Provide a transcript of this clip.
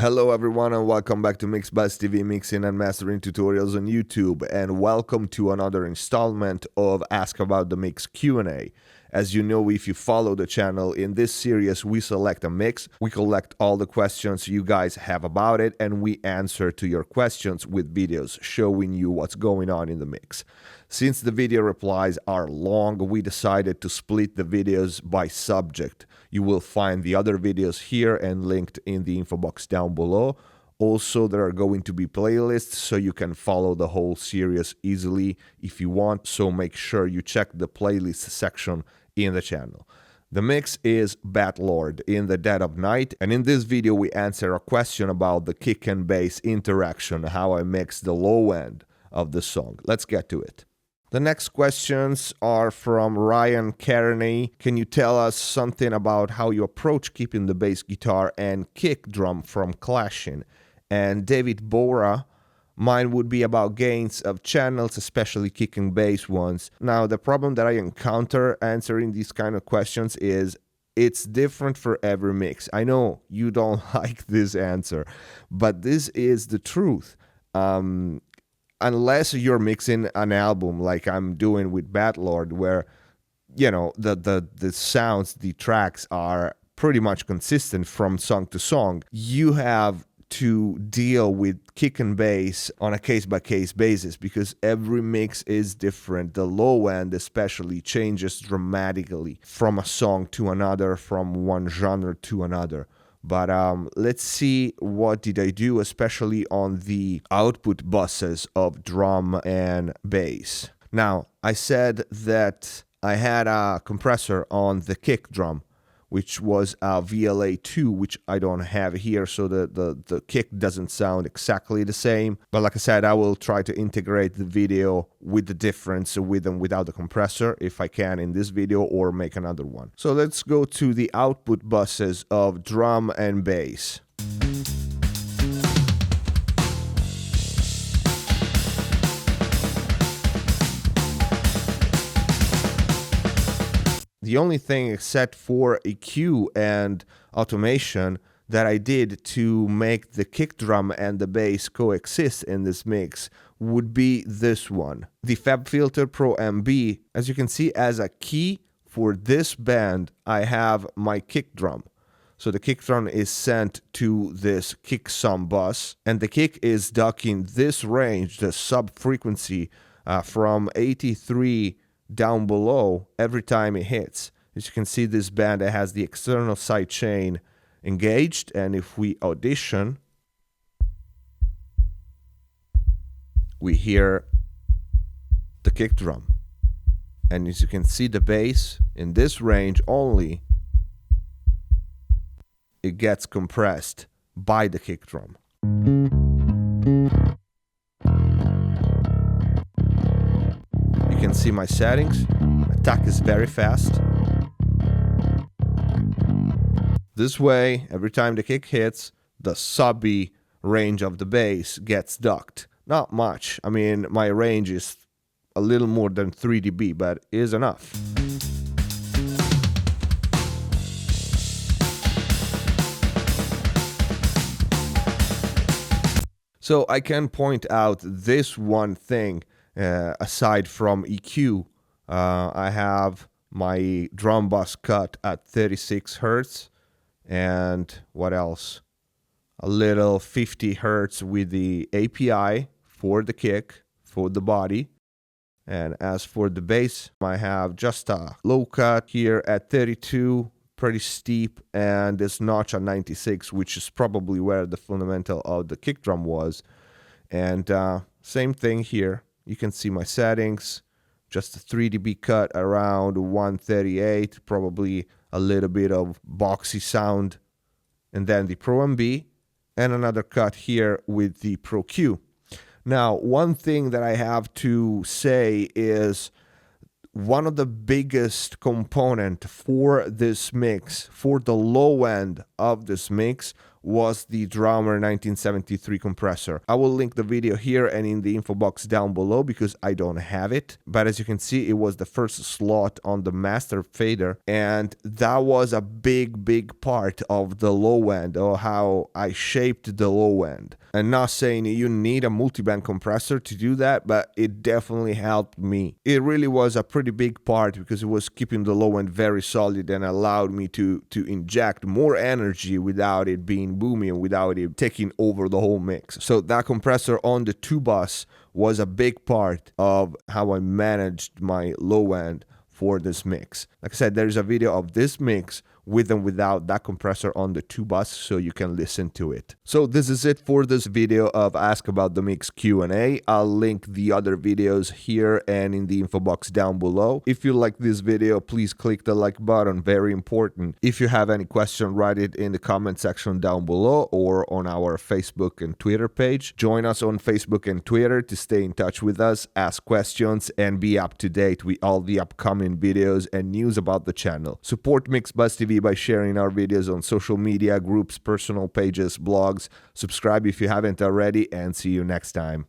Hello everyone and welcome back to MixBuzz TV mixing and mastering tutorials on YouTube, and welcome to another installment of Ask About the Mix Q&A. As you know, if you follow the channel, in this series we select a mix, we collect all the questions you guys have about it, and we answer to your questions with videos showing you what's going on in the mix. Since the video replies are long, we decided to split the videos by subject. You will find the other videos here and linked in the info box down below. Also, there are going to be playlists so you can follow the whole series easily if you want, so make sure you check the playlist section in the channel. The mix is Batlord in the Dead of Night, and in this video we answer a question about the kick and bass interaction, how I mix the low end of the song. Let's get to it. The next questions are from Ryan Kearney. Can you tell us something about how you approach keeping the bass guitar and kick drum from clashing? And David Bora, mine would be about gains of channels, especially kick and bass ones. Now, the problem that I encounter answering these kind of questions is it's different for every mix. I know you don't like this answer, but this is the truth. Unless you're mixing an album like I'm doing with Batlord, where, you know, the sounds, the tracks are pretty much consistent from song to song, you have to deal with kick and bass on a case-by-case basis because every mix is different. The low end especially changes dramatically from a song to another, from one genre to another. But let's see what did I do, especially on the output buses of drum and bass. Now, I said that I had a compressor on the kick drum, which was a VLA2, which I don't have here, so the kick doesn't sound exactly the same. But like I said, I will try to integrate the video with the difference with and without the compressor, if I can in this video, or make another one. So let's go to the output buses of drum and bass. The only thing except for EQ and automation that I did to make the kick drum and the bass coexist in this mix would be this one. The FabFilter Pro MB, as you can see, as a key for this band, I have my kick drum. So the kick drum is sent to this kick sum bus, and the kick is ducking this range, the sub frequency, from 83 down below every time it hits. As you can see, this band has the external side chain engaged, and if we audition, we hear the kick drum. And as you can see, the bass in this range only, it gets compressed by the kick drum. You can see my settings. Attack is very fast. This way, every time the kick hits, the subby range of the bass gets ducked. Not much. I mean, my range is a little more than 3 dB, but is enough. So I can point out this one thing. Aside from EQ, I have my drum bus cut at 36 Hertz, and what else? A little 50 Hertz with the API for the kick, for the body. And as for the bass, I have just a low cut here at 32, pretty steep, and this notch at 96, which is probably where the fundamental of the kick drum was. And same thing here. You can see my settings, just a 3 dB cut around 138, probably a little bit of boxy sound, and then the Pro MB, and another cut here with the Pro Q. Now, one thing that I have to say is one of the biggest component for this mix, for the low end of this mix, was the Drummer 1973 compressor. I will link the video here and in the info box down below because I don't have it. But as you can see, it was the first slot on the master fader, and that was a big part of the low end, or how I shaped the low end. And not saying you need a multiband compressor to do that, but it definitely helped me. It really was a pretty big part because it was keeping the low end very solid and allowed me to inject more energy without it being boomy and without it taking over the whole mix. So that compressor on the 2-bus was a big part of how I managed my low end for this mix. Like I said, there is a video of this mix with and without that compressor on the 2-bus, so you can listen to it. So this is it for this video of Ask About the Mix Q&A. I'll link the other videos here and in the info box down below. If you like this video, please click the like button, very important. If you have any question, write it in the comment section down below or on our Facebook and Twitter page. Join us on Facebook and Twitter to stay in touch with us, ask questions, and be up to date with all the upcoming videos and news about the channel. Support MixBuzz TV by sharing our videos on social media, groups, personal pages, blogs. Subscribe if you haven't already, and see you next time.